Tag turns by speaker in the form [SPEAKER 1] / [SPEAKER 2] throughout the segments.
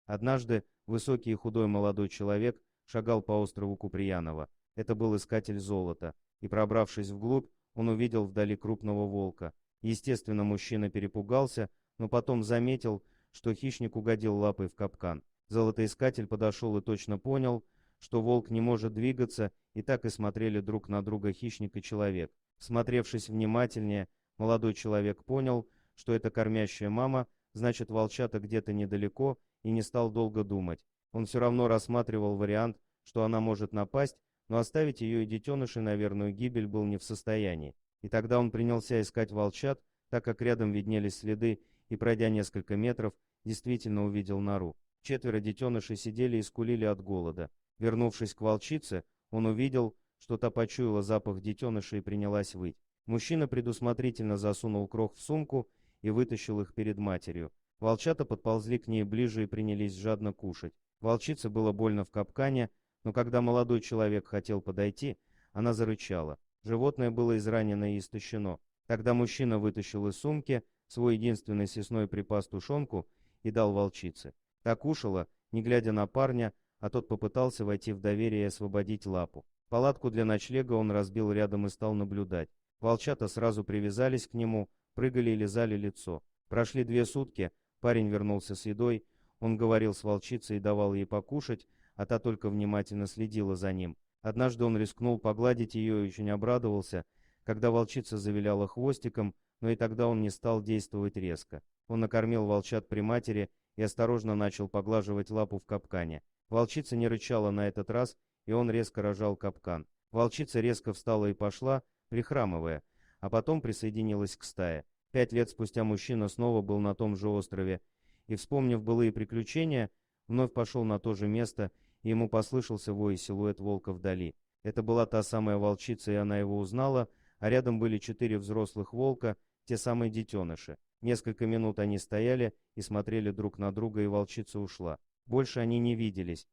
[SPEAKER 1] Однажды высокий и худой молодой человек шагал по острову Куприянова. Это был искатель золота, и, пробравшись вглубь, он увидел вдали крупного волка. Естественно, мужчина перепугался, но потом заметил, что хищник угодил лапой в капкан. Золотоискатель подошел и точно понял, что волк не может двигаться, и так и смотрели друг на друга хищник и человек. Всмотревшись внимательнее, молодой человек понял, что это кормящая мама, значит, волчата где-то недалеко, и не стал долго думать. Он все равно рассматривал вариант, что она может напасть, но оставить ее и детенышей на верную гибель был не в состоянии. И тогда он принялся искать волчат, так как рядом виднелись следы, и, пройдя несколько метров, действительно увидел нору. 4 детенышей сидели и скулили от голода. Вернувшись к волчице, он увидел, что та почуяла запах детеныша и принялась выть. Мужчина предусмотрительно засунул крох в сумку и вытащил их перед матерью. Волчата подползли к ней ближе и принялись жадно кушать. Волчице было больно в капкане, но когда молодой человек хотел подойти, она зарычала. Животное было изранено и истощено. Тогда мужчина вытащил из сумки свой единственный съестной припас тушенку и дал волчице. Та кушала, не глядя на парня, а тот попытался войти в доверие и освободить лапу. Палатку для ночлега он разбил рядом и стал наблюдать. Волчата сразу привязались к нему, прыгали и лизали лицо. Прошли 2 сутки, парень вернулся с едой, он говорил с волчицей и давал ей покушать, а та только внимательно следила за ним. Однажды он рискнул погладить ее и очень обрадовался, когда волчица завиляла хвостиком, но и тогда он не стал действовать резко. Он накормил волчат при матери и осторожно начал поглаживать лапу в капкане. Волчица не рычала на этот раз, и он резко рожал капкан. Волчица резко встала и пошла, прихрамывая, а потом присоединилась к стае. 5 лет спустя мужчина снова был на том же острове, и, вспомнив былые приключения, вновь пошел на то же место, и ему послышался вой и силуэт волка вдали. Это была та самая волчица, и она его узнала, а рядом были 4 взрослых волка, те самые детеныши. Несколько минут они стояли и смотрели друг на друга, и волчица ушла. Больше они не виделись.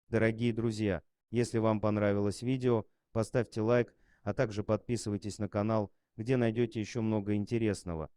[SPEAKER 1] Дорогие друзья, если вам понравилось видео, поставьте лайк, а также подписывайтесь на канал, где найдете еще много интересного.